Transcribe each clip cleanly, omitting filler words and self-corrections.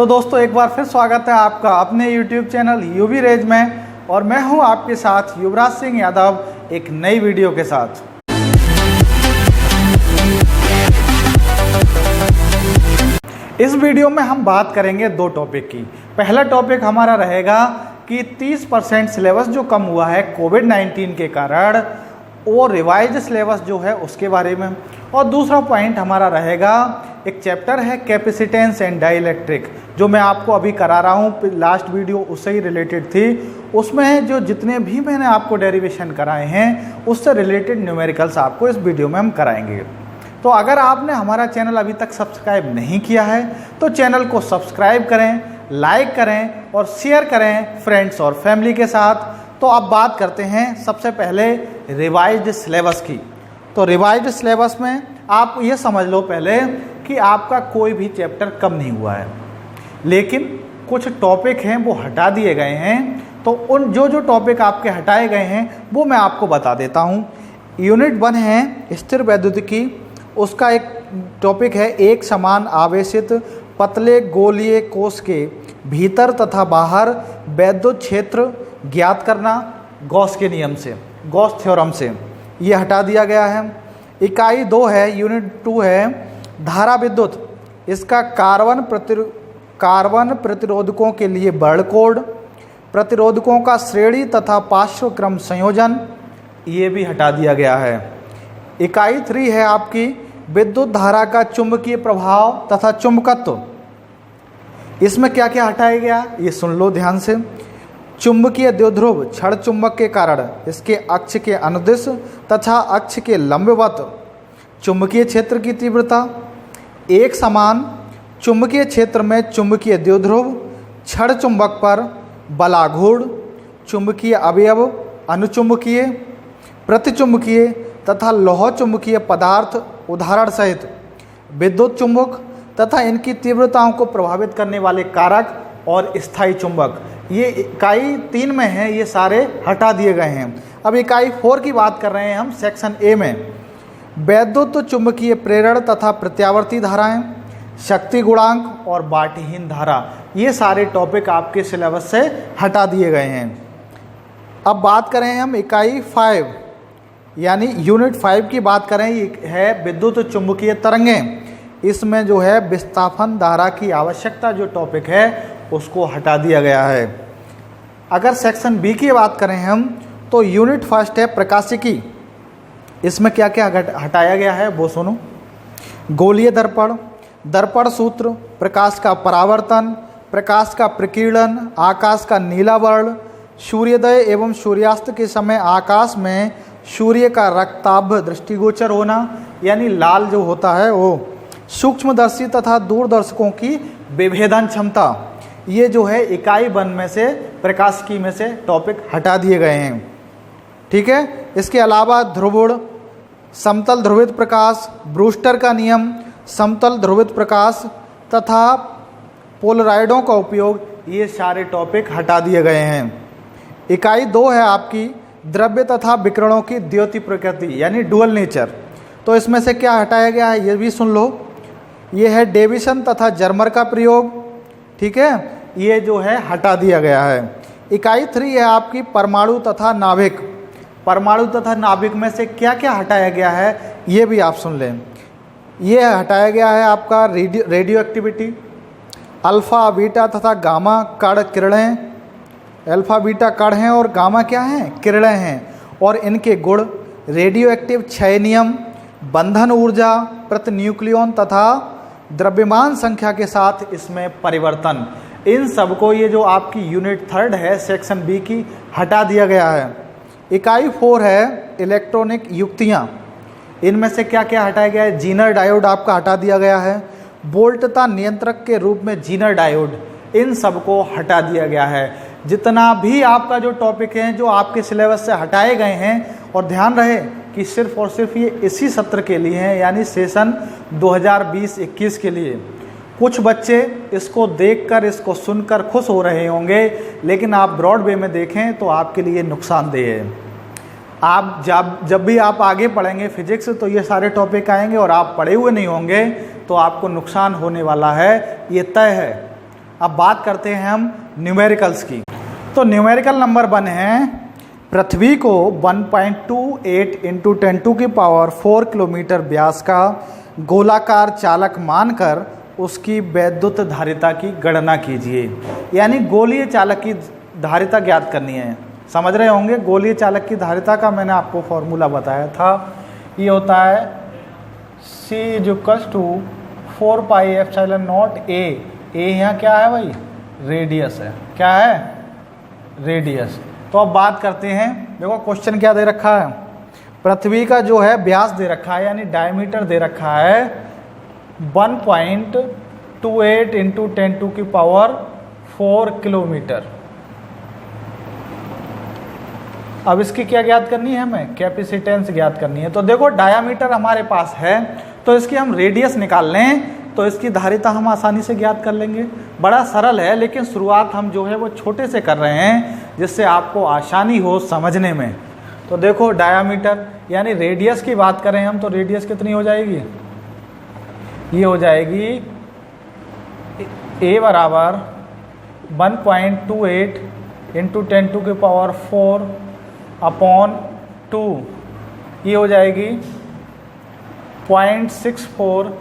तो दोस्तों एक बार फिर स्वागत है आपका अपने YouTube चैनल यूवी रेज में, और मैं हूं आपके साथ युवराज सिंह यादव एक नई वीडियो के साथ। इस वीडियो में हम बात करेंगे दो टॉपिक की। पहला टॉपिक हमारा रहेगा कि 30% सिलेबस जो कम हुआ है कोविड-19 के कारण, वो रिवाइज सिलेबस जो है उसके बारे में। और दूसरा पॉइंट हमारा रहेगा, एक चैप्टर है कैपेसिटेंस एंड डाइलेक्ट्रिक, जो मैं आपको अभी करा रहा हूँ, लास्ट वीडियो उससे ही रिलेटेड थी। उसमें जो जितने भी मैंने आपको डेरिवेशन कराए हैं उससे रिलेटेड न्यूमेरिकल्स आपको इस वीडियो में हम कराएंगे। तो अगर आपने हमारा चैनल अभी तक सब्सक्राइब नहीं किया है तो चैनल को सब्सक्राइब करें, लाइक करें और शेयर करें फ्रेंड्स और फैमिली के साथ। तो अब बात करते हैं सबसे पहले रिवाइज्ड सिलेबस की। तो रिवाइज्ड सिलेबस में आप ये समझ लो पहले कि आपका कोई भी चैप्टर कम नहीं हुआ है, लेकिन कुछ टॉपिक हैं वो हटा दिए गए हैं। तो उन जो टॉपिक आपके हटाए गए हैं वो मैं आपको बता देता हूँ। यूनिट 1 है स्थिर वैद्युतिकी, उसका एक टॉपिक है एक समान आवेशित पतले गोलीय कोश के भीतर तथा बाहर वैद्युत क्षेत्र ज्ञात करना गॉस के नियम से, गॉस थ्योरम से। ये हटा दिया गया है। इकाई 2 है, यूनिट 2 है धारा विद्युत, इसका कार्बन प्रतिरोधकों के लिए वर्ण कोड, प्रतिरोधकों का श्रेणी तथा पार्श्व क्रम संयोजन, ये भी हटा दिया गया है। इकाई 3 है आपकी विद्युत धारा का चुंबकीय प्रभाव तथा चुंबकत्व। इसमें क्या क्या हटाया गया ये सुन लो ध्यान से। चुंबकीय द्विध्रुव क्षण चुंबक के कारण इसके अक्ष के अनुदिश तथा अक्ष के लंबवत चुंबकीय क्षेत्र की तीव्रता, एक समान चुंबकीय क्षेत्र में चुंबकीय द्विध्रुव क्षण चुंबक पर बलाघूर्ण चुंबकीय अवयव, अनुचुंबकीय, प्रतिचुंबकीय तथा लौह चुंबकीय पदार्थ उदाहरण सहित विद्युत चुंबक तथा इनकी तीव्रताओं को प्रभावित करने वाले कारक और स्थायी चुंबक, ये इकाई 3 में है, ये सारे हटा दिए गए हैं। अब इकाई 4 की बात कर रहे हैं हम सेक्शन ए में। वैद्युत चुंबकीय प्रेरण तथा प्रत्यावर्ती धाराएं, शक्ति गुणांक और बाटहीन धारा, ये सारे टॉपिक आपके सिलेबस से हटा दिए गए हैं। अब बात करें हम इकाई 5 यानी यूनिट 5 की बात करें, ये है विद्युत चुंबकीय तरंगें। इसमें जो है विस्थापन धारा की आवश्यकता जो टॉपिक है उसको हटा दिया गया है। अगर सेक्शन बी की बात करें हम तो यूनिट 1 है प्रकाशिकी। इसमें क्या क्या हटाया गया है वो सुनो। गोलीय दर्पण, दर्पण सूत्र, प्रकाश का परावर्तन, प्रकाश का प्रकीर्णन, आकाश का नीला वर्ण, सूर्योदय एवं सूर्यास्त के समय आकाश में सूर्य का रक्ताभ दृष्टिगोचर होना, यानी लाल जो होता है वो, सूक्ष्मदर्शी तथा दूरदर्शकों की विभेदन क्षमता, ये जो है इकाई 1 में से प्रकाशिकी में से टॉपिक हटा दिए गए हैं। ठीक है। इसके अलावा ध्रुवुण, समतल ध्रुवित प्रकाश, ब्रूस्टर का नियम, समतल ध्रुवित प्रकाश तथा पोलराइडों का उपयोग, ये सारे टॉपिक हटा दिए गए हैं। इकाई 2 है आपकी द्रव्य तथा विकिरणों की द्योति प्रकृति यानी डुअल नेचर। तो इसमें से क्या हटाया गया है ये भी सुन लो। ये है डेविसन तथा जर्मर का प्रयोग। ठीक है, ये जो है हटा दिया गया है। इकाई 3 है आपकी परमाणु तथा नाभिक। परमाणु तथा नाभिक में से क्या क्या हटाया गया है ये भी आप सुन लें। ये हटाया गया है आपका रेडियो एक्टिविटी, अल्फ़ा बीटा तथा गामा कण किरणें। अल्फ़ा बीटा कण हैं और गामा क्या हैं, किरणें हैं, और इनके गुण, रेडियो एक्टिव क्षय नियम, बंधन ऊर्जा, प्रतिन्यूक्लियन तथा द्रव्यमान संख्या के साथ इसमें परिवर्तन, इन सबको ये जो आपकी यूनिट 3 है सेक्शन बी की हटा दिया गया है। इकाई 4 है इलेक्ट्रॉनिक युक्तियाँ। इनमें से क्या क्या हटाया गया है, जीनर डायोड आपका हटा दिया गया है, वोल्टता नियंत्रक के रूप में जीनर डायोड, इन सबको हटा दिया गया है। जितना भी आपका जो टॉपिक है जो आपके सिलेबस से हटाए गए हैं, और ध्यान रहे कि सिर्फ और सिर्फ ये इसी सत्र के लिए हैं, यानी सेशन 2020-21 के लिए। कुछ बच्चे इसको देखकर, इसको सुनकर खुश हो रहे होंगे, लेकिन आप ब्रॉड वे में देखें तो आपके लिए नुकसानदेह है। आप जब भी आप आगे पढ़ेंगे फिजिक्स तो ये सारे टॉपिक आएंगे और आप पढ़े हुए नहीं होंगे तो आपको नुकसान होने वाला है, ये तय है। अब बात करते हैं हम न्यूमेरिकल्स की। तो न्यूमेरिकल नंबर 1 है, पृथ्वी को 1.28 इंटू 10⁴ किलोमीटर व्यास का गोलाकार चालक मानकर उसकी वैद्युत धारिता की गणना कीजिए। यानी गोलीय चालक की धारिता ज्ञात करनी है। समझ रहे होंगे, गोलीय चालक की धारिता का मैंने आपको फॉर्मूला बताया था, ये होता है C = 4πε0 A। यहाँ क्या है भाई, रेडियस है। क्या है, रेडियस। तो अब बात करते हैं, देखो क्वेश्चन क्या दे रखा है, पृथ्वी का जो है व्यास दे रखा है, यानी डायमीटर दे रखा है 1.28 इंटू 10⁴ किलोमीटर। अब इसकी क्या ज्ञात करनी है, हमें कैपेसिटेंस ज्ञात करनी है। तो देखो डायामीटर हमारे पास है, तो इसकी हम रेडियस निकाल लें तो इसकी धारिता हम आसानी से ज्ञात कर लेंगे। बड़ा सरल है, लेकिन शुरुआत हम जो है वो छोटे से कर रहे हैं जिससे आपको आसानी हो समझने में। तो देखो डायामीटर यानी रेडियस की बात करें हम, तो रेडियस कितनी हो जाएगी, ये हो जाएगी A बराबर 1.28 इंटू 10⁴ अपॉन 2, ये हो जाएगी 0.64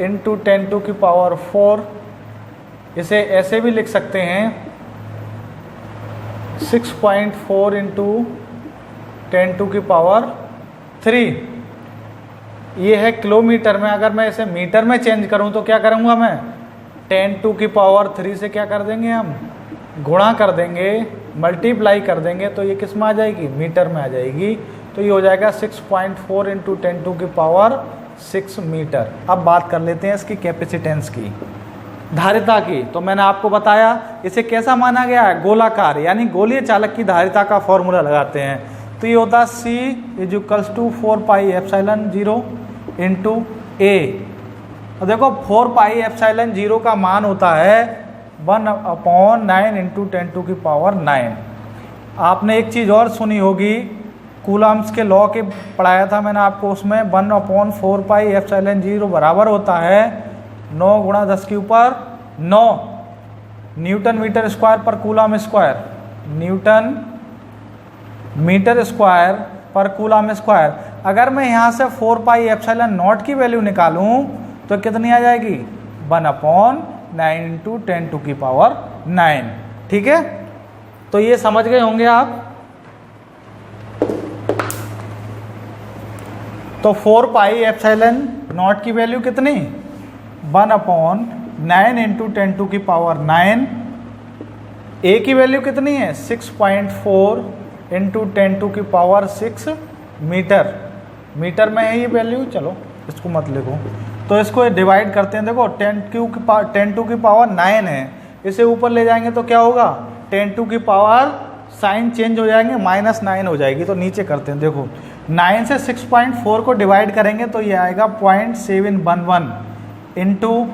इंटू 10⁴। इसे ऐसे भी लिख सकते हैं 6.4 इंटू 10⁻3। ये है किलोमीटर में। अगर मैं इसे मीटर में चेंज करूं तो क्या करूंगा मैं, 10⁻3 से क्या कर देंगे हम, गुणा कर देंगे, मल्टीप्लाई कर देंगे, तो ये किस में आ जाएगी, मीटर में आ जाएगी। तो ये हो जाएगा 6.4 इंटू 10⁶ मीटर। अब बात कर लेते हैं इसकी कैपेसिटेंस की, धारिता की। तो मैंने आपको बताया इसे कैसा माना गया है, गोलाकार, यानी गोलीय चालक की धारिता का फॉर्मूला लगाते हैं। तो ये होता है C = 4πε0 इंटू A। और देखो 4πε0 का मान होता है 1/9 इंटू 10⁹। आपने एक चीज़ और सुनी होगी, कूलम्ब्स के लॉ के पढ़ाया था मैंने आपको, उसमें 1/4πε0 बराबर होता है 9 × 10⁹ newton metre square per coulomb square, newton metre square per coulomb square. अगर मैं यहाँ से 4πε0 की वैल्यू निकालूं तो कितनी आ जाएगी, 1/9 इंटू 10⁹। ठीक है, तो ये समझ गए होंगे आप। तो 4πε0 की वैल्यू कितनी, 1/9 इंटू 10⁹। ए की वैल्यू कितनी है, 6.4 इंटू 10⁶ मीटर। मीटर में है ये वैल्यू, चलो इसको मत लिखो। तो इसको डिवाइड करते हैं, देखो 10⁹ है, इसे ऊपर ले जाएंगे तो क्या होगा, 10⁻, साइन चेंज हो जाएंगे, -9 हो जाएगी। तो नीचे करते हैं, देखो 9 से 6.4 को डिवाइड करेंगे तो ये आएगा 0.711 इंटू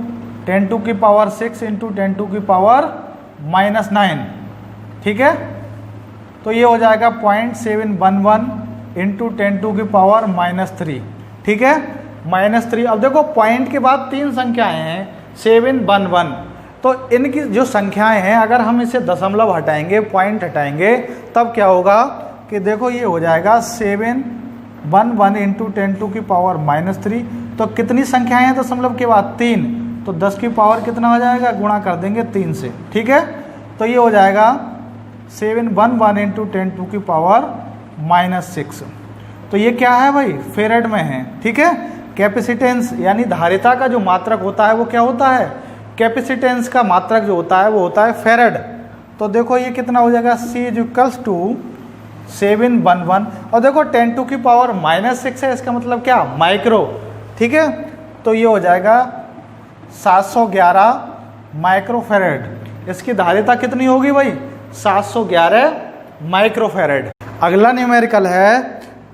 10⁶ इंटू 10⁻⁻9। ठीक है, तो ये हो जाएगा 0.711 इंटू 10⁻⁻3। ठीक है, -3। अब देखो पॉइंट के बाद 3 संख्याएं हैं, 711। तो इनकी जो संख्याएं हैं, अगर हम इसे दशमलव हटाएंगे, पॉइंट हटाएंगे, तब क्या होगा कि देखो ये हो जाएगा 711 इंटू 10⁻⁻3। तो कितनी संख्याएं हैं दशमलव के बाद, 3। तो 10 की पावर कितना हो जाएगा, गुणा कर देंगे 3 से। ठीक है, तो ये हो जाएगा 711 इंटू 10⁻⁻6। तो ये क्या है भाई, फेरेड में है। ठीक है, कैपेसिटेंस यानी धारिता का जो मात्रक होता है वो क्या होता है, कैपेसिटेंस का मात्रक जो होता है वो होता है फेरेड। तो देखो ये कितना हो जाएगा, C = 711। और देखो 10⁻⁻6 है, इसका मतलब क्या, माइक्रो। ठीक है, तो ये हो जाएगा 711 माइक्रोफेरेड। इसकी धारिता कितनी होगी भाई, 711 माइक्रोफेरेड। अगला न्यूमेरिकल है,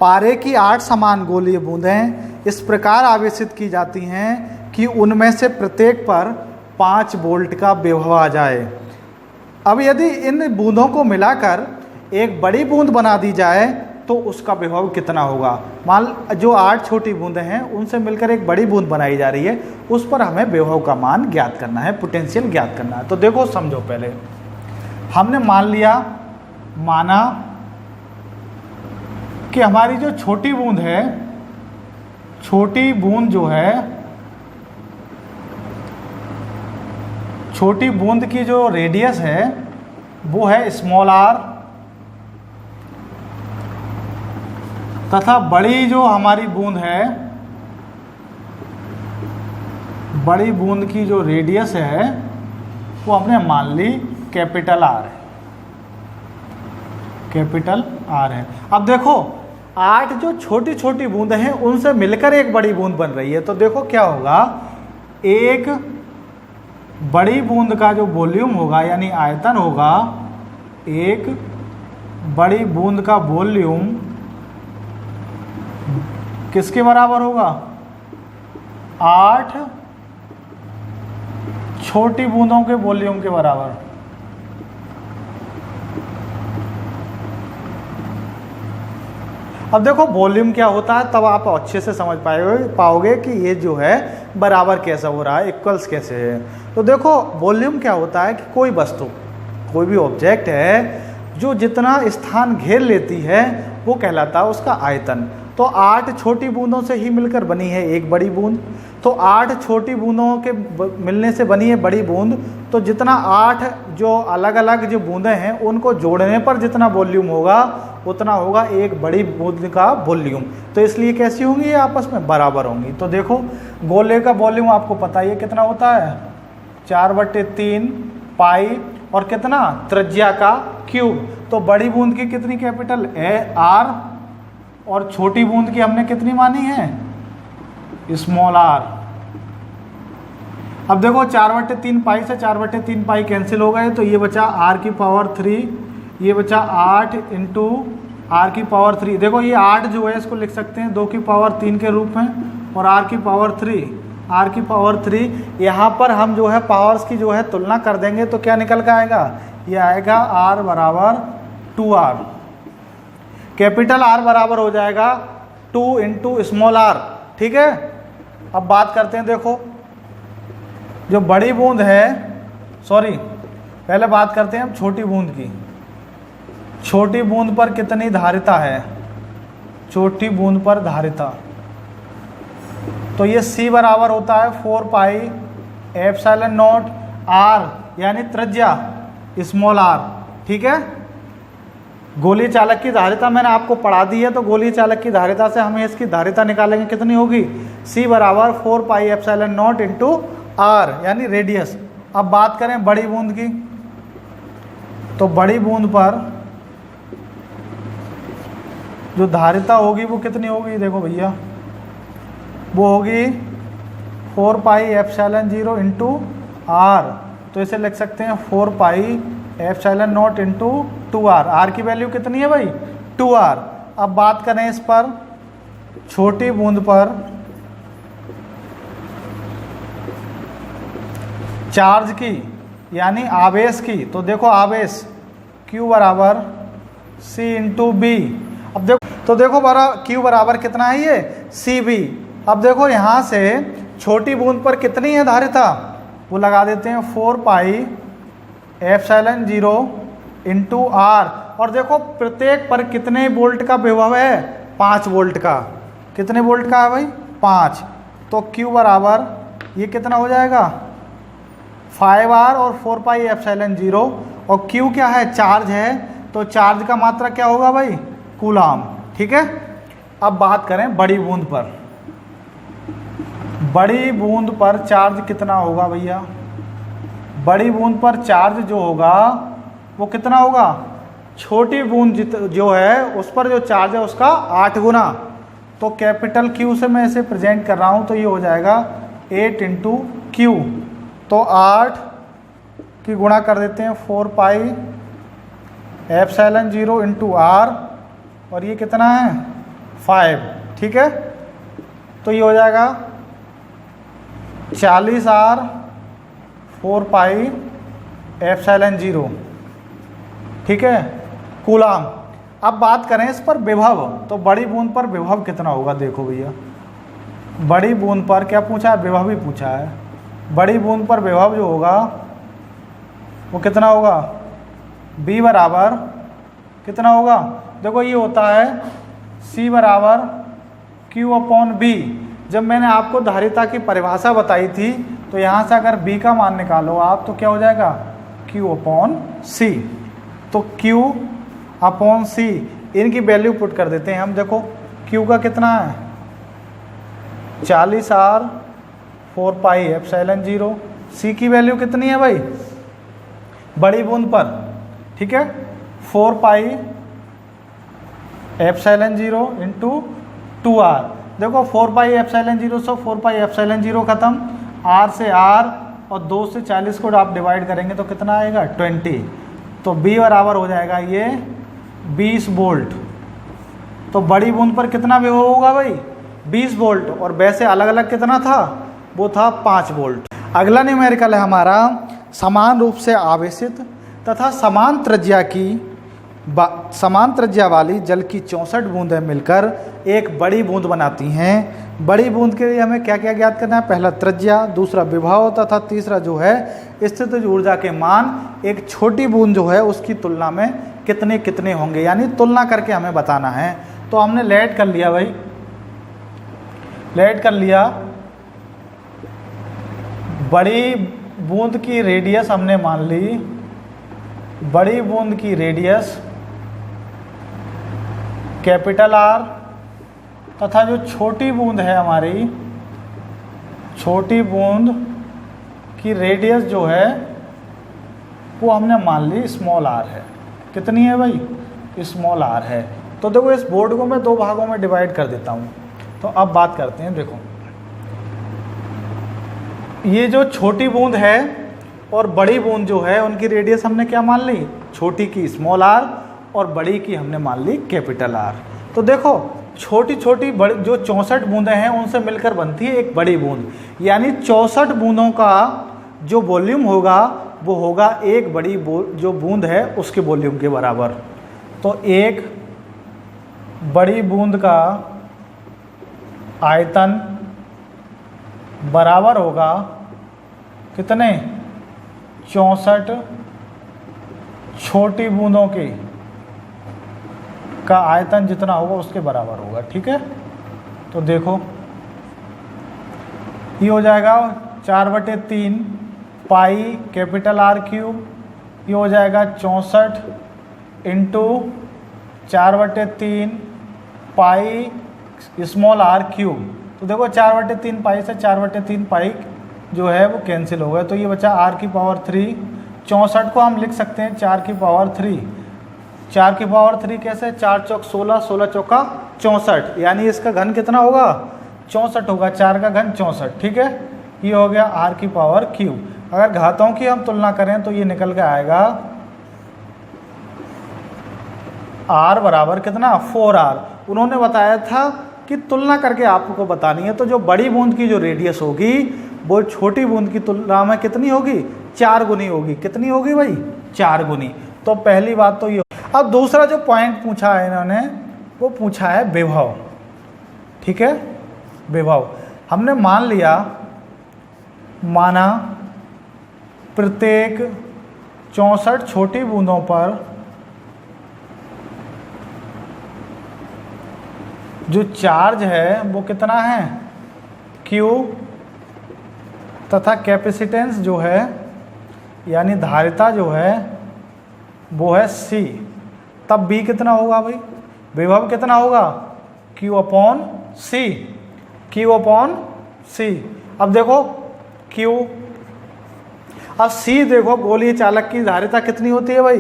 पारे की 8 समान गोलीय बूंदें इस प्रकार आवेशित की जाती हैं कि उनमें से प्रत्येक पर 5 वोल्ट का विभव आ जाए। अब यदि इन बूंदों को मिलाकर एक बड़ी बूंद बना दी जाए तो उसका विभव कितना होगा। मान जो 8 छोटी बूंदें हैं उनसे मिलकर एक बड़ी बूंद बनाई जा रही है, उस पर हमें विभव का मान ज्ञात करना है, पोटेंशियल ज्ञात करना है। तो देखो समझो, पहले हमने माना कि हमारी जो छोटी बूंद है, छोटी बूंद जो है, छोटी बूंद की जो रेडियस है वो है स्मॉल आर, तथा बड़ी जो हमारी बूंद है, बड़ी बूंद की जो रेडियस है वो हमने मान ली कैपिटल आर है, कैपिटल आर है। अब देखो 8 जो छोटी छोटी बूंदें हैं उनसे मिलकर एक बड़ी बूंद बन रही है, तो देखो क्या होगा, एक बड़ी बूंद का जो वॉल्यूम होगा यानी आयतन होगा, एक बड़ी बूंद का वॉल्यूम किसके बराबर होगा, 8 छोटी बूंदों के वॉल्यूम के बराबर। अब देखो वॉल्यूम क्या होता है, तब आप अच्छे से समझ पाओगे कि ये जो है बराबर कैसे हो रहा है, इक्वल्स कैसे है। तो देखो वॉल्यूम क्या होता है कि कोई वस्तु, कोई भी ऑब्जेक्ट है जो जितना स्थान घेर लेती है वो कहलाता है उसका आयतन। तो 8 छोटी बूंदों से ही मिलकर बनी है एक बड़ी बूंद, तो 8 छोटी बूंदों के मिलने से बनी है बड़ी बूंद, तो जितना 8 जो अलग अलग जो बूंदें हैं उनको जोड़ने पर जितना वॉल्यूम होगा उतना होगा एक बड़ी बूंद का वॉल्यूम। तो इसलिए कैसी होंगी, ये आपस में बराबर होंगी। तो देखो गोले का वॉल्यूम आपको पता ही है कितना होता है, 4/3 पाई, और कितना त्रिज्या का क्यूब। तो बड़ी बूंद की कितनी कैपिटल आर, और छोटी बूंद की हमने कितनी मानी है, स्मॉल आर। अब देखो 4/3 पाई से 4/3 पाई कैंसिल हो गए, तो ये बचा आर की पावर 3, ये बचा 8 इंटू आर की पावर 3। देखो ये 8 जो है इसको लिख सकते हैं 2 की पावर 3 के रूप में, और आर की पावर 3, आर की पावर 3। यहाँ पर हम जो है पावर्स की जो है तुलना कर देंगे तो क्या निकल कर आएगा, ये आएगा आर बराबर 2r, कैपिटल आर बराबर हो जाएगा 2 इंटू स्मॉल आर। ठीक है, अब बात करते हैं, देखो जो बड़ी बूंद है, सॉरी पहले बात करते हैं हम छोटी बूंद की। छोटी बूंद पर कितनी धारिता है, छोटी बूंद पर धारिता, तो ये C बराबर होता है 4 पाई एप्सिलॉन नॉट R, यानी त्रिज्या स्मॉल r। ठीक है, गोली चालक की धारिता मैंने आपको पढ़ा दी है, तो गोली चालक की धारिता से हमें इसकी धारिता निकालेंगे, कितनी होगी, C बराबर 4 pi epsilon not into R, यानी रेडियस। अब बात करें बड़ी बूंद की, तो बड़ी बूंद पर जो धारिता होगी वो कितनी होगी, देखो भैया वो होगी 4 पाई एप्सिलॉन 0 इंटू R, तो इसे लिख सकते हैं 4 pi epsilon not into 2R। R की वैल्यू कितनी है भाई, 2R। अब बात करें इस पर छोटी बूंद पर चार्ज की, यानी आवेश की, तो देखो आवेश Q बराबर C इंटू बी। अब देखो, तो देखो Q बराबर कितना है, ये CB। अब देखो यहाँ से छोटी बूंद पर कितनी है धारिता, वो लगा देते हैं 4 पाई एप्सिलॉन 0 इंटू R, और देखो प्रत्येक पर कितने वोल्ट का विभव है, 5 वोल्ट का। कितने वोल्ट का है भाई, 5। तो Q बराबर ये कितना हो जाएगा, 5R और 4 पाई एप्सिलॉन 0, और Q क्या है, चार्ज है, तो चार्ज का मात्रा क्या होगा भाई, कूलाम। ठीक है, अब बात करें बड़ी बूंद पर। बड़ी बूंद पर चार्ज कितना होगा भैया, बड़ी बूंद पर चार्ज जो होगा वो कितना होगा, छोटी बूंद जो है उस पर जो चार्ज है उसका 8 गुना। तो कैपिटल Q से मैं इसे प्रेजेंट कर रहा हूँ, तो ये हो जाएगा 8 इंटू Q। तो 8 की गुणा कर देते हैं 4 पाई एप्सिलॉन 0 इंटू R, और ये कितना है 5। ठीक है, तो ये हो जाएगा 40R 4 पाई एप्सिलॉन 0। ठीक है, कूलाम। अब बात करें इस पर विभव, तो बड़ी बूंद पर विभव कितना होगा, देखो भैया बड़ी बूंद पर क्या पूछा है, विभव ही पूछा है। बड़ी बूंद पर विभव जो होगा वो कितना होगा, B बराबर कितना होगा, देखो ये होता है C बराबर Q/B। जब मैंने आपको धारिता की परिभाषा बताई थी तो यहाँ से अगर B का मान निकालो आप तो क्या हो जाएगा, Q/C। तो Q/C इनकी वैल्यू पुट कर देते हैं हम। देखो Q का कितना है 40R 4πε0। C की वैल्यू कितनी है भाई बड़ी बूंद पर, ठीक है 4πε0 इंटू 2R। देखो 4πε0 से 4πε0 खत्म, R से R और 2 से 40 को आप डिवाइड करेंगे तो कितना आएगा 20। तो B बराबर हो जाएगा ये 20 वोल्ट। तो बड़ी बूंद पर कितना विभव होगा भाई 20 वोल्ट, और वैसे अलग अलग कितना था, वो था 5 वोल्ट। अगला न्यूमेरिकल है हमारा, समान रूप से आवेशित तथा समान त्रिज्या वाली जल की 64 बूंदें मिलकर एक बड़ी बूंद बनाती हैं। बड़ी बूंद के लिए हमें क्या क्या ज्ञात करना है, पहला त्रिज्या, दूसरा विभव तथा तीसरा जो है स्थितिज ऊर्जा के मान एक छोटी बूंद जो है उसकी तुलना में कितने कितने होंगे, यानी तुलना करके हमें बताना है। तो हमने लेट कर लिया भाई, लेट कर लिया। बड़ी बूंद की रेडियस हमने मान ली, बड़ी बूंद की रेडियस कैपिटल R तथा जो छोटी बूंद है हमारी, छोटी बूंद की रेडियस जो है वो हमने मान ली स्मॉल r है। कितनी है भाई स्मॉल r है। तो देखो इस बोर्ड को मैं दो भागों में डिवाइड कर देता हूँ। तो अब बात करते हैं, देखो ये जो छोटी बूंद है और बड़ी बूंद जो है उनकी रेडियस हमने क्या मान ली, छोटी की स्मॉल r और बड़ी की हमने मान ली कैपिटल R। तो देखो छोटी छोटी बड़ी जो 64 बूंदें हैं उनसे मिलकर बनती है एक बड़ी बूंद, यानी 64 बूंदों का जो वॉल्यूम होगा वो होगा एक बड़ी जो बूंद है उसके वॉल्यूम के बराबर। तो एक बड़ी बूंद का आयतन बराबर होगा कितने 64 छोटी बूंदों की का आयतन जितना होगा उसके बराबर होगा, ठीक है। तो देखो ये हो जाएगा 4/3 पाई कैपिटल R क्यूब, ये हो जाएगा 64 into 4/3 pi small r cube. तो देखो 4/3 पाई से 4/3 पाई जो है वो कैंसिल हो गया, तो ये बचा r की पावर 3। 64 को हम लिख सकते हैं 4 की पावर 3। 4 की पावर 3 कैसे, 4 चौक 16, 16 चौका 64, यानी इसका घन कितना होगा 64 होगा, 4 का घन 64, ठीक है। ये हो गया r की पावर क्यूब। अगर घातों की हम तुलना करें तो ये निकल के आएगा r बराबर कितना 4r। उन्होंने बताया था कि तुलना करके आपको बतानी है, तो जो बड़ी बूंद की जो रेडियस होगी वो छोटी बूंद की तुलना में कितनी होगी 4 गुनी होगी। कितनी होगी भाई 4 गुनी। तो पहली बात तो ये। अब दूसरा जो पॉइंट पूछा है इन्होंने वो पूछा है विभव, ठीक है। विभव हमने मान लिया, माना प्रत्येक 64 छोटी बूंदों पर जो चार्ज है वो कितना है Q तथा कैपेसिटेंस जो है यानी धारिता जो है वो है C। तब B कितना होगा भाई, विभव कितना होगा Q/C, Q/C। अब देखो Q, अब C देखो गोलीय चालक की धारिता कितनी होती है भाई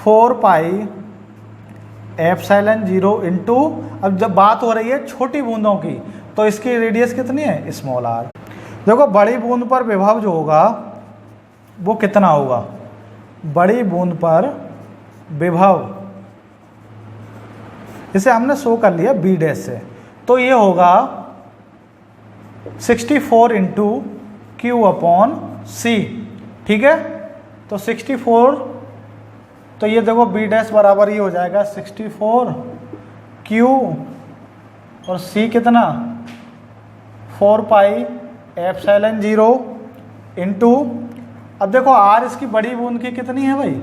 4πε0 इंटू, अब जब बात हो रही है छोटी बूंदों की तो इसकी रेडियस कितनी है स्मॉल r। देखो बड़ी बूंद पर विभव जो होगा वो कितना होगा, बड़ी बूंद पर विभव इसे हमने शो कर लिया B डैश से, तो ये होगा 64 इंटू Q/C, ठीक है। तो 64, तो ये देखो बी डैश बराबर ये हो जाएगा 64 क्यू और सी कितना 4 पाई एप्सिलॉन 0 इंटू, अब देखो आर इसकी बड़ी बूंद की कितनी है भाई,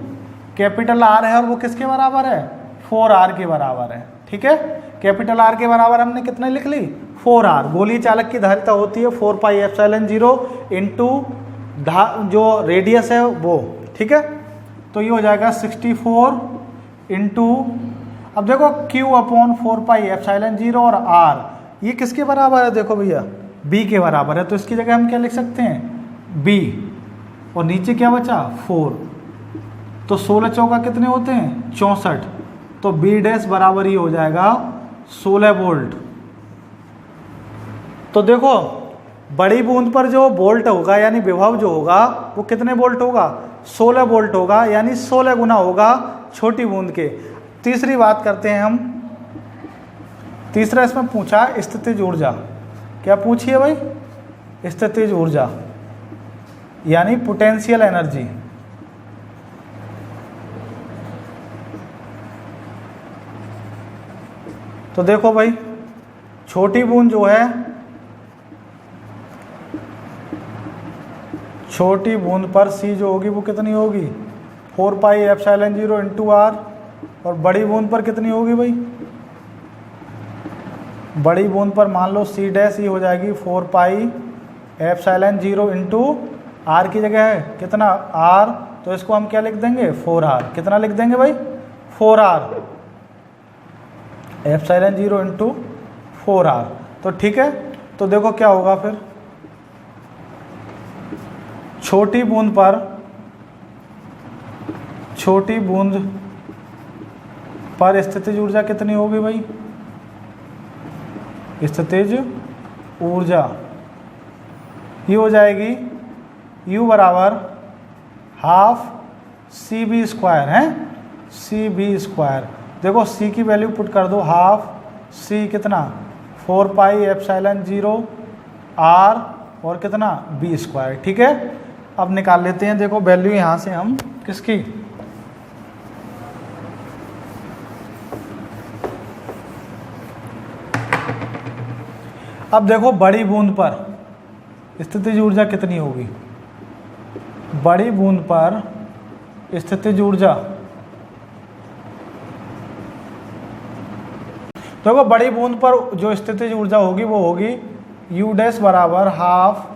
कैपिटल आर है और वो किसके बराबर है 4R के बराबर है। ठीक है, कैपिटल आर के बराबर हमने कितने लिख ली 4R। गोलीय चालक की धारिता होती है 4 पाई एप्सिलॉन 0 इंटू जो रेडियस है वो। ठीक है, तो ये हो जाएगा 64 इंटू, अब देखो Q अपॉन 4 पाई एप्सिलॉन 0 और R ये किसके बराबर है, देखो भैया B के बराबर है, तो इसकी जगह हम क्या लिख सकते हैं B, और नीचे क्या बचा 4, तो 16 चौका कितने होते हैं 64, तो B डैश बराबर ही हो जाएगा 16 वोल्ट। तो देखो बड़ी बूंद पर जो वोल्ट होगा यानी विभव जो होगा वो कितने वोल्ट होगा 16 वोल्ट होगा, यानी 16 गुना होगा छोटी बूंद के। तीसरी बात करते हैं हम, तीसरा इसमें पूछा स्थितिज ऊर्जा, क्या पूछिए भाई स्थितिज ऊर्जा यानी पोटेंशियल एनर्जी। तो देखो भाई छोटी बूंद जो है, छोटी बूंद पर C जो होगी वो कितनी होगी 4 पाई एप्सिलॉन 0 इंटू R, और बड़ी बूंद पर कितनी होगी भाई, बड़ी बूंद पर मान लो C डैश ही हो जाएगी 4 पाई एप्सिलॉन 0 इंटू R की जगह है कितना R, तो इसको हम क्या लिख देंगे 4R, कितना लिख देंगे भाई 4R एप्सिलॉन 0 इंटू 4R। तो ठीक है, तो देखो क्या होगा फिर, छोटी बूंद पर, छोटी बूंद पर स्थितिज ऊर्जा कितनी होगी भाई, स्थितिज ऊर्जा ये हो जाएगी U बराबर हाफ CV स्क्वायर है, CV स्क्वायर। देखो C की वैल्यू पुट कर दो, हाफ C कितना 4 पाई एप्सिलॉन 0 R और कितना B स्क्वायर। ठीक है, अब निकाल लेते हैं, देखो वैल्यू यहाँ से हम किसकी, अब देखो बड़ी बूंद पर स्थितिज ऊर्जा कितनी होगी, बड़ी बूंद पर स्थितिज ऊर्जा, देखो बड़ी बूंद पर जो स्थितिज ऊर्जा होगी वो होगी U डैश बराबर half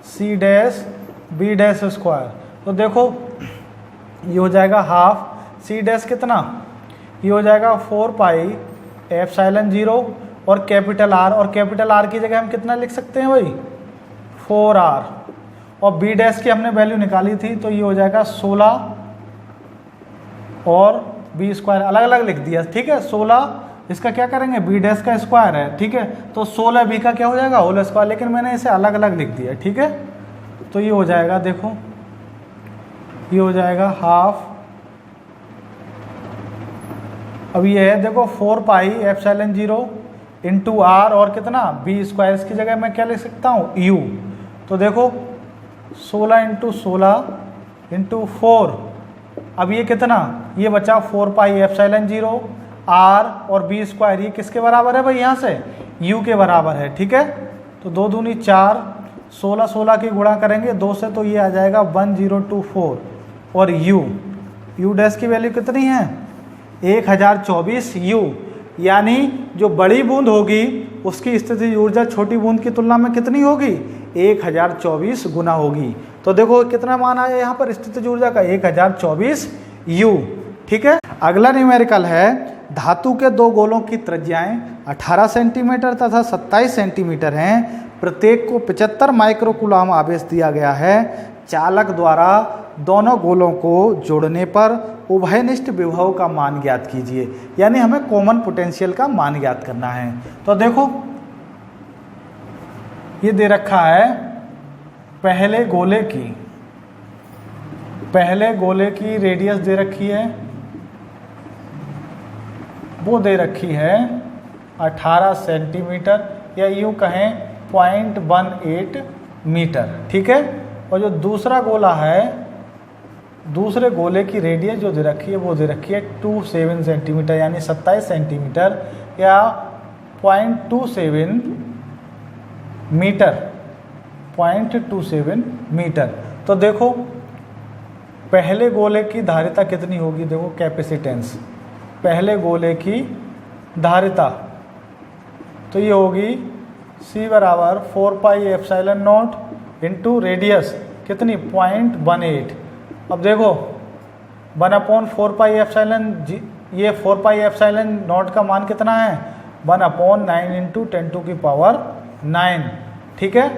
C dash B dash square. तो देखो ये हो जाएगा हाफ C डैश कितना, ये हो जाएगा 4 पाई एप्सिलॉन 0 और कैपिटल R, और कैपिटल R की जगह हम कितना लिख सकते हैं भाई 4R, और B डैश की हमने वैल्यू निकाली थी, तो ये हो जाएगा 16 और B स्क्वायर अलग अलग लिख दिया। ठीक है, 16 इसका क्या करेंगे B डैश का स्क्वायर है, ठीक है, तो 16 B का क्या हो जाएगा होल स्क्वायर, लेकिन मैंने इसे अलग अलग लिख दिया। ठीक है, तो ये हो जाएगा, देखो ये हो जाएगा हाफ, अब ये है देखो 4 पाई एप्सिलॉन 0 इंटू R और कितना B स्क्वायर, इसकी जगह मैं क्या लिख सकता हूँ U, तो देखो 16 इंटू 16 इंटू 4, अब ये कितना, ये बचा 4 पाई एप्सिलॉन 0 R और B स्क्वायर, ये किसके बराबर है भाई, यहाँ से U के बराबर है। ठीक है, तो 2 दूनी 4, 16 16 की गुणा करेंगे 2 से, तो ये आ जाएगा 1024, और U डैश की वैल्यू कितनी है 1024 U, यानी जो बड़ी बूंद होगी उसकी स्थितिज ऊर्जा छोटी बूंद की तुलना में कितनी होगी 1024 गुना होगी। तो देखो कितना मान आया यहाँ पर स्थितिज ऊर्जा का 1024 U। ठीक है, अगला न्यूमेरिकल है, धातु के दो गोलों की त्रिज्याएं 18 सेंटीमीटर तथा 27 सेंटीमीटर हैं, प्रत्येक को 75 माइक्रोकूलम आवेश दिया गया है, चालक द्वारा दोनों गोलों को जोड़ने पर उभयनिष्ठ विभव का मान ज्ञात कीजिए, यानी हमें कॉमन पोटेंशियल का मान ज्ञात करना है। तो देखो ये दे रखा है पहले गोले की रेडियस दे रखी है, वो दे रखी है 18 सेंटीमीटर या यूँ कहें 0.18 मीटर। ठीक है, और जो दूसरा गोला है दूसरे गोले की रेडियस जो दे रखी है वो दे रखी है 27 सेंटीमीटर, यानी 27 सेंटीमीटर या 0.27 मीटर, 0.27 मीटर। तो देखो पहले गोले की धारिता कितनी होगी, देखो कैपेसिटेंस, पहले गोले की धारिता तो ये होगी C बराबर 4 pi epsilon not into radius कितनी 0.18। अब देखो 1/4 पाई एप्सिलॉन ये 4 पाई एप्सिलॉन नॉट का मान कितना है 1/9 इंटू 10⁻⁹। ठीक है,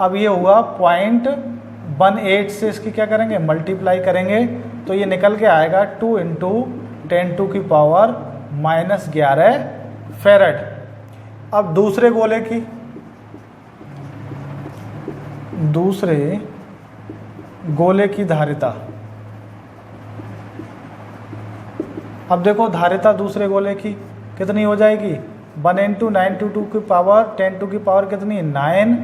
अब ये हुआ 0.18 से इसकी क्या करेंगे मल्टीप्लाई करेंगे तो ये निकल के आएगा 2 इंटू 10⁻⁻11 फेरेड। अब दूसरे गोले की, दूसरे गोले की धारिता, अब देखो धारिता दूसरे गोले की कितनी हो जाएगी 1 इंटू 9 टू 2 की पावर 10 टू की पावर कितनी 9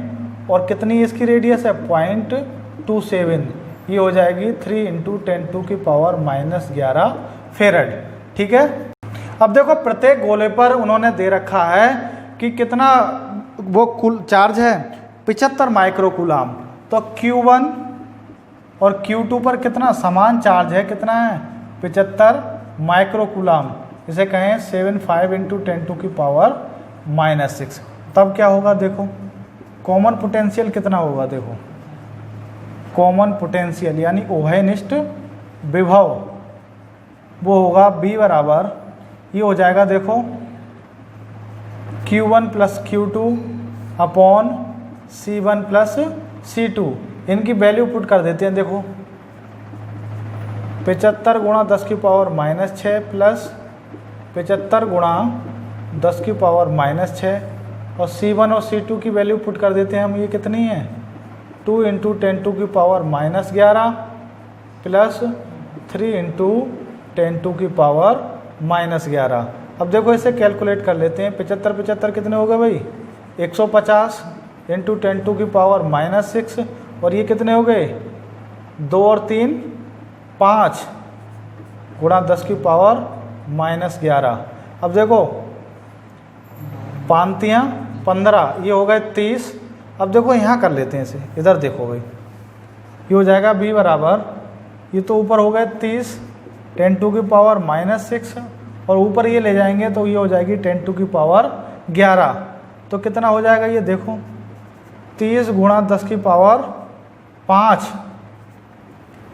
और कितनी इसकी रेडियस है 0.27, ये हो जाएगी 3 इंटू 10 टू की पावर -11 फेरेड। ठीक है, अब देखो प्रत्येक गोले पर उन्होंने दे रखा है कि कितना वो कुल चार्ज है 75 माइक्रोकूलाम, तो Q1 और Q2 पर कितना समान चार्ज है, कितना है 75 माइक्रोकूलाम, इसे कहें 75 इंटू 10 टू की पावर -6। तब क्या होगा देखो कॉमन पोटेंशियल कितना होगा, देखो कॉमन पोटेंशियल यानी उभयनिष्ठ विभव वो होगा B बराबर, ये हो जाएगा देखो Q1 plus Q2 upon C1 plus C2। इनकी वैल्यू पुट कर देते हैं, देखो 75 गुणा 10 की पावर -6 प्लस 75 गुणा 10 की पावर -6 और C1 और C2 की वैल्यू पुट कर देते हैं हम, ये कितनी है 2 इंटू 10 टू की पावर -11 प्लस 3 इंटू 10 टू की पावर -11। अब देखो इसे कैलकुलेट कर लेते हैं, 75 कितने हो गए भाई 150 इंटू 10 टू की पावर -6 और ये कितने हो गए 2 और 3 5 गुणा 10 की पावर -11। अब देखो 5 × 15 ये हो गए 30। अब देखो यहाँ कर लेते हैं इसे, इधर देखो भाई ये हो जाएगा B बराबर, ये तो ऊपर हो गए 30 10 टू की पावर -6 और ऊपर ये ले जाएंगे तो ये हो जाएगी 10 टू की पावर 11। तो कितना हो जाएगा ये देखो 30 गुणा 10 की पावर 5।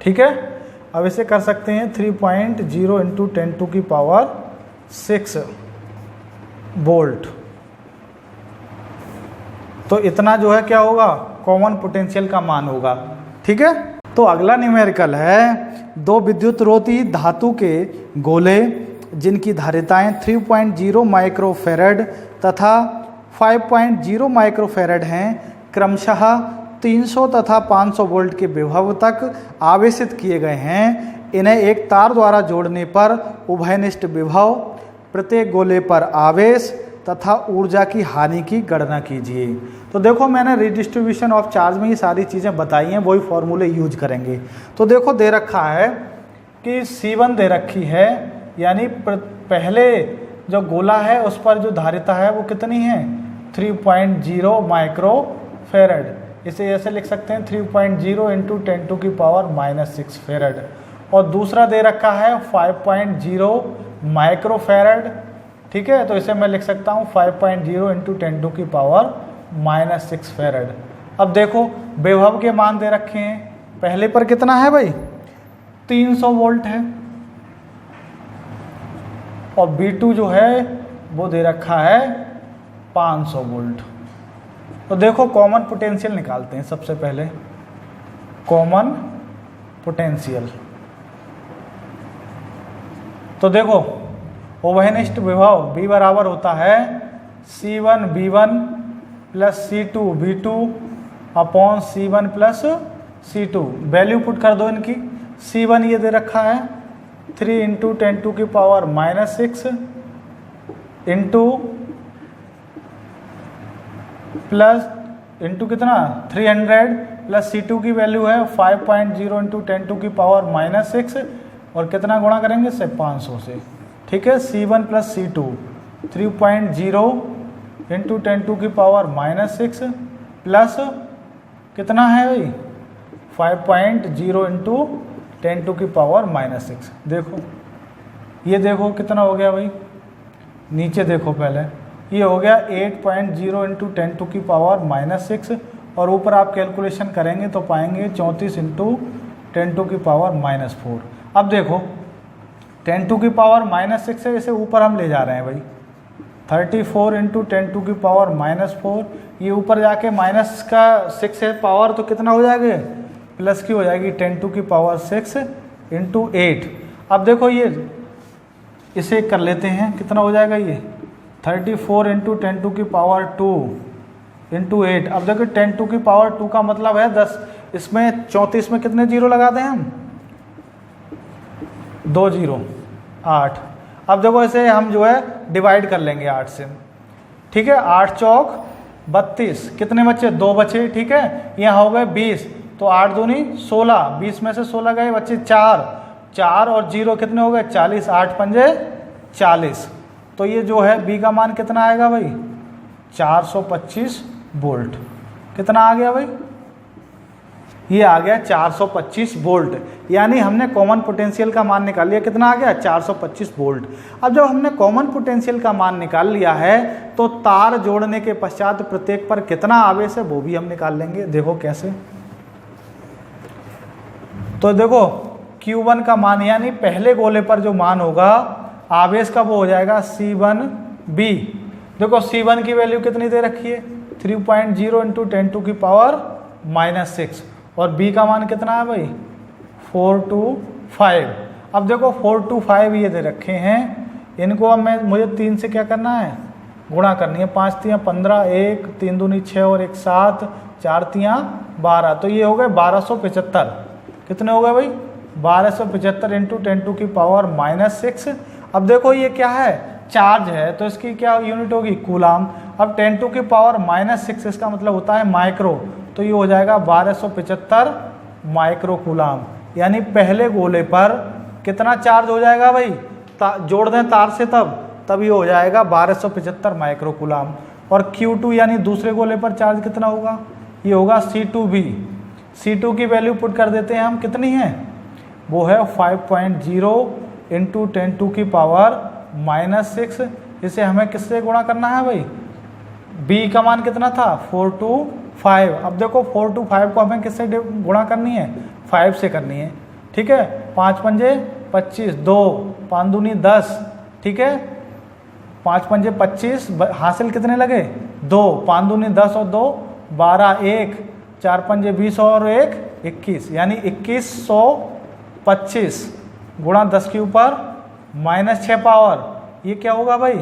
ठीक है, अब इसे कर सकते हैं 3.0 इंटू 10 टू की पावर 6 वोल्ट। तो इतना जो है क्या होगा कॉमन पोटेंशियल का मान होगा। ठीक है, तो अगला न्यूमेरिकल है दो विद्युतरोधी धातु के गोले जिनकी धारिताएं 3.0 माइक्रोफेरेड तथा 5.0 माइक्रोफेरेड हैं, क्रमशः 300 तथा 500 वोल्ट के विभव तक आवेशित किए गए हैं। इन्हें एक तार द्वारा जोड़ने पर उभयनिष्ठ विभव, प्रत्येक गोले पर आवेश तथा ऊर्जा की हानि की गणना कीजिए। तो देखो मैंने रिडिस्ट्रीब्यूशन ऑफ चार्ज में ये सारी चीज़ें बताई हैं, वही फॉर्मूले यूज करेंगे। तो देखो दे रखा है कि C1 दे रखी है, यानी पहले जो गोला है उस पर जो धारिता है वो कितनी है 3.0 माइक्रोफेरेड। इसे ऐसे लिख सकते हैं 3.0 इंटू 10 टू की पावर -6 फेरेड। और दूसरा दे रखा है 5.0 माइक्रोफेरेड। ठीक है, तो इसे मैं लिख सकता हूँ 5.0 इंटू 10 टू की पावर -6 फेरेड। अब देखो विभव के मान दे रखे हैं, पहले पर कितना है भाई 300 वोल्ट है और B2 जो है वो दे रखा है 500 वोल्ट। तो देखो कॉमन पोटेंशियल निकालते हैं सबसे पहले, कॉमन पोटेंशियल। तो देखो उभयनिष्ठ विभव B बराबर होता है C1 B1 plus C2 B2 upon C1 plus C2। Value put कर दो इनकी, C1 ये दे रखा है 3 इंटू 10 टू की पावर -6 इंटू प्लस इंटू कितना 300 प्लस C2 की वैल्यू है 5.0 इंटू 10⁻⁻6 और कितना गुणा करेंगे इससे 500 से, ठीक है। C1 plus C2 3.0 into 10⁻⁻6 plus कितना है भाई 5.0 इंटू 10⁻⁻6। देखो ये देखो कितना हो गया भाई, नीचे देखो पहले, ये हो गया 8.0 इंटू 10⁻⁻6 और ऊपर आप कैलकुलेशन करेंगे तो पाएंगे 34 इंटू 10⁻⁻4। अब देखो 10⁻⁻6 से इसे ऊपर हम ले जा रहे हैं भाई, 34 इंटू 10⁻⁻4, ये ऊपर जाके माइनस का 6 है पावर तो कितना हो जाएगा, प्लस की हो जाएगी 10⁻6 इंटू 8। अब देखो ये इसे कर लेते हैं, कितना हो जाएगा ये 34 इंटू 10⁻2 इंटू 8। अब देखो 10⁻2 का मतलब है 10, इसमें 34 में कितने जीरो लगाते हैं हम, 2 जीरो, 8। अब देखो इसे हम जो है डिवाइड कर लेंगे 8 से, ठीक है। 8 चौक 32, कितने बच्चे 2 बचे, ठीक है। यहाँ हो गए 20, तो 8 दूनी 16, 20 में से 16 गए बच्चे 4 और 0 कितने हो गए 40, 8 पंजे 40। तो ये जो है बी का मान कितना आएगा भाई 425 वोल्ट। कितना आ गया भाई, ये आ गया 425 वोल्ट, यानी हमने कॉमन पोटेंशियल का मान निकाल लिया। कितना आ गया 425 वोल्ट। अब जब हमने कॉमन पोटेंशियल का मान निकाल लिया है तो तार जोड़ने के पश्चात प्रत्येक पर कितना आवेश है वो भी हम निकाल लेंगे। देखो कैसे, तो देखो Q1 का मान यानी पहले गोले पर जो मान होगा आवेश का वो हो जाएगा C1B। देखो C1 की वैल्यू कितनी दे रखी है 3.0 इंटू 10⁻⁻6 और B का मान कितना है भाई 425। अब देखो 425 ये दे रखे हैं, इनको अब मुझे 3 से क्या करना है गुणा करनी है। 5 तियाँ 15, 1 3 दूनी 6 और 1 7, 4 तियाँ 12, तो ये हो गए 1275। कितने हो गए भाई 1275 इंटू 10⁻⁻6। अब देखो ये क्या है चार्ज है तो इसकी क्या यूनिट होगी कूलाम। अब 10⁻⁻6 इसका मतलब होता है माइक्रो, तो ये हो जाएगा 1275 माइक्रो कूलाम। यानी पहले गोले पर कितना चार्ज हो जाएगा भाई, जोड़ दें तार से तब ये हो जाएगा 1275 माइक्रो कूलाम। और Q2 यानी दूसरे गोले पर चार्ज कितना होगा, ये होगा C2B। C2 की वैल्यू पुट कर देते हैं हम, कितनी है वो है 5.0 इंटू 10⁻⁻6। इसे हमें किससे गुणा करना है भाई, B का मान कितना था 425। अब देखो 425 को हमें किससे गुणा करनी है 5 से करनी है, ठीक है। 5 पंजे 25, 2 5 दूनी 10, ठीक है। 5 पंजे 25, हासिल कितने लगे 2, 5 दूनी 10 और 2 12, 1 4 पंजे 20 और 1 21, यानी 2125 गुणा 10 के ऊपर -6 पावर, ये क्या होगा भाई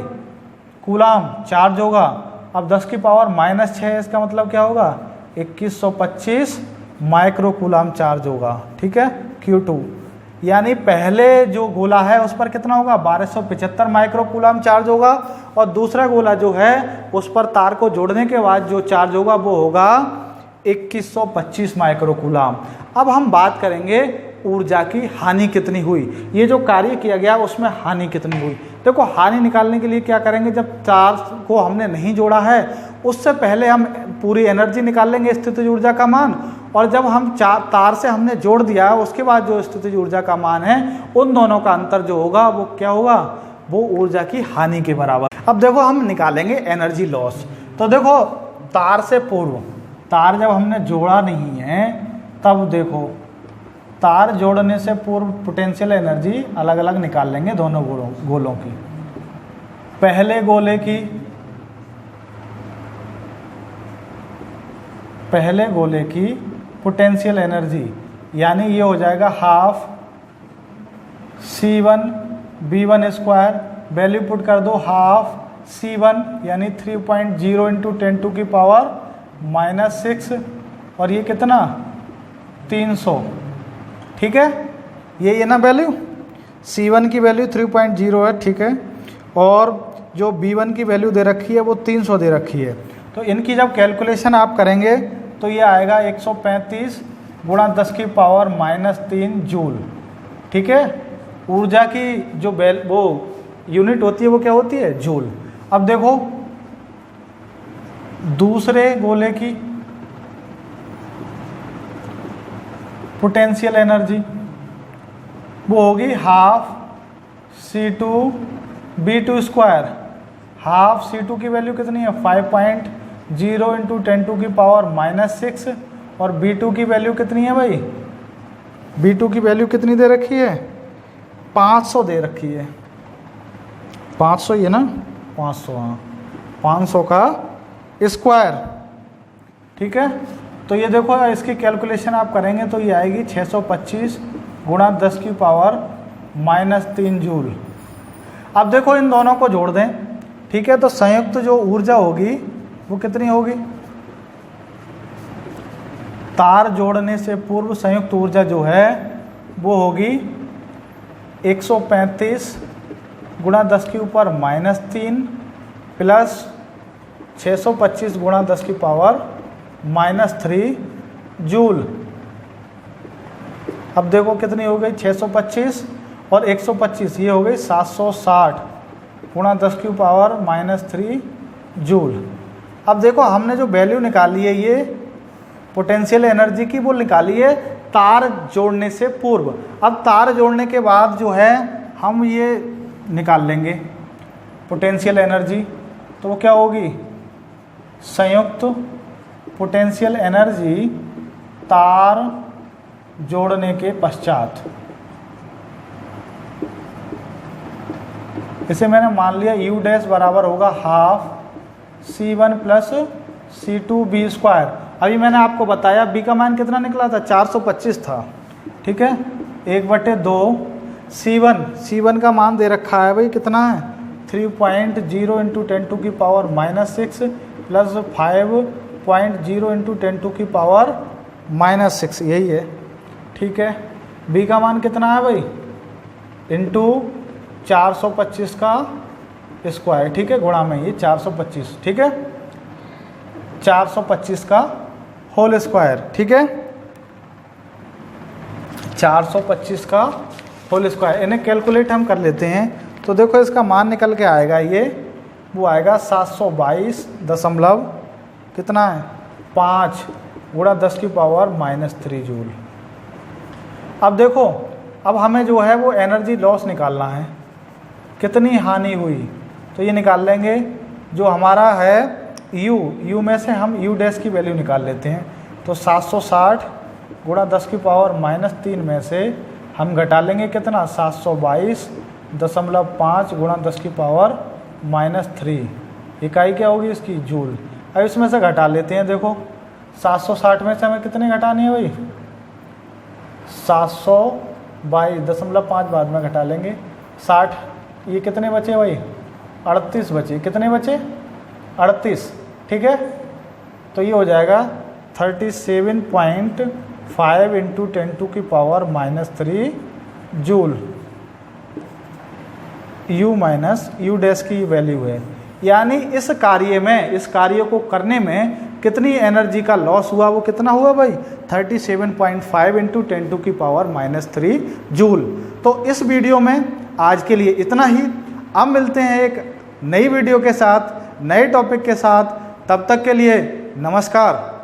कूलाम चार्ज होगा। अब 10 की पावर -6 इसका मतलब क्या होगा 2125 माइक्रो कूलाम चार्ज होगा, ठीक है। Q2 यानी पहले जो गोला है उस पर कितना होगा 1275 माइक्रो कूलाम चार्ज होगा और दूसरा गोला जो है उस पर तार को जोड़ने के बाद जो चार्ज होगा वो होगा 2125 माइक्रो कूलाम। अब हम बात करेंगे ऊर्जा की हानि कितनी हुई, ये जो कार्य किया गया उसमें हानि कितनी हुई। देखो हानि निकालने के लिए क्या करेंगे, जब तार को हमने नहीं जोड़ा है उससे पहले हम पूरी एनर्जी निकाल लेंगे स्थितिज ऊर्जा का मान, और जब हम तार से हमने जोड़ दिया उसके बाद जो स्थितिज ऊर्जा का मान है उन दोनों का अंतर जो होगा वो क्या होगा, वो ऊर्जा की हानि के बराबर। अब देखो हम निकालेंगे एनर्जी लॉस। तो देखो तार से पूर्व, तार जब हमने जोड़ा नहीं है तब देखो तार जोड़ने से पूर्व पोटेंशियल एनर्जी अलग अलग निकाल लेंगे दोनों गोलों की। पहले गोले की पोटेंशियल एनर्जी यानी ये हो जाएगा half C1 B1 square, value put कर दो हाफ C1 यानी 3.0 इंटू 10⁻⁻6 और ये कितना 300, ठीक है। ये ना वैल्यू C1 की वैल्यू 3.0 है, ठीक है, और जो B1 की वैल्यू दे रखी है वो 300 दे रखी है। तो इनकी जब कैलकुलेशन आप करेंगे तो ये आएगा 135 गुणा 10 की पावर -3 जूल। ठीक है, ऊर्जा की जो वो यूनिट होती है वो क्या होती है? जूल। अब देखो दूसरे गोले की पोटेंशियल एनर्जी वो होगी half C2V2 square. Half C2 की वैल्यू कितनी है? 5.0 इंटू 10 की पावर -6 और B2 की वैल्यू कितनी है भाई? B2 की वैल्यू कितनी दे रखी है? 500 दे रखी है। 500 ही है ना? 500, हाँ 500 का स्क्वायर। ठीक है, तो ये देखो इसकी कैलकुलेशन आप करेंगे तो ये आएगी 625 गुणा 10 की पावर -3 जूल। अब देखो इन दोनों को जोड़ दें। ठीक है, तो संयुक्त जो ऊर्जा होगी वो कितनी होगी? तार जोड़ने से पूर्व संयुक्त ऊर्जा जो है वो होगी 135 गुणा 10 की ऊपर -3 प्लस 625 गुणा 10 की पावर -3 जूल। अब देखो कितनी हो गई? 625 और 125, ये हो गई 760 गुणा 10 की पावर -3 जूल। अब देखो हमने जो वैल्यू निकाली है ये पोटेंशियल एनर्जी की, वो निकाली है तार जोड़ने से पूर्व। अब तार जोड़ने के बाद जो है हम ये निकाल लेंगे पोटेंशियल एनर्जी, तो वो क्या होगी? संयुक्त पोटेंशियल एनर्जी तार जोड़ने के पश्चात। इसे मैंने मान लिया U डैश बराबर होगा half C1 plus C2B square. अभी मैंने आपको बताया B का मान कितना निकला था? 425 था। ठीक है, 1/2 C1 का मान दे रखा है भाई, कितना है? 3.0 इंटू 10 की पावर -6 प्लस 5.0 इंटू 10 की पावर -6, यही है। ठीक है, B का मान कितना है भाई? इंटू 425 का स्क्वायर। ठीक है, गुणा में ये 425। ठीक है, 425 का होल स्क्वायर। ठीक है, 425 का होल स्क्वायर। इन्हें कैलकुलेट हम कर लेते हैं तो देखो इसका मान निकल के आएगा, ये वो आएगा 722 दशमलव कितना है? 5 गुणा 10 की पावर -3 जूल। अब देखो अब हमें जो है वो एनर्जी लॉस निकालना है, कितनी हानि हुई, तो ये निकाल लेंगे। जो हमारा है U में से हम U डैश की वैल्यू निकाल लेते हैं। तो 760 गुणा 10 की पावर -3 में से हम घटा लेंगे कितना? 722.5 गुणा 10 की पावर -3। इकाई क्या होगी इसकी? जूल। अब इसमें से घटा लेते हैं। देखो 760 में से हमें कितने घटानी है भाई? 722.5 बाद में घटा लेंगे। 60, ये कितने बचे भाई? 38 बचे। कितने बचे? 38। ठीक है, तो ये हो जाएगा 37.5 इंटू 10 की पावर -3 जूल। U डैश की वैल्यू है। यानी इस कार्य को करने में कितनी एनर्जी का लॉस हुआ? वो कितना हुआ भाई? 37.5 इंटू 10 की पावर -3 जूल। तो इस वीडियो में आज के लिए इतना ही। अब मिलते हैं एक नई वीडियो के साथ, नए टॉपिक के साथ। तब तक के लिए नमस्कार।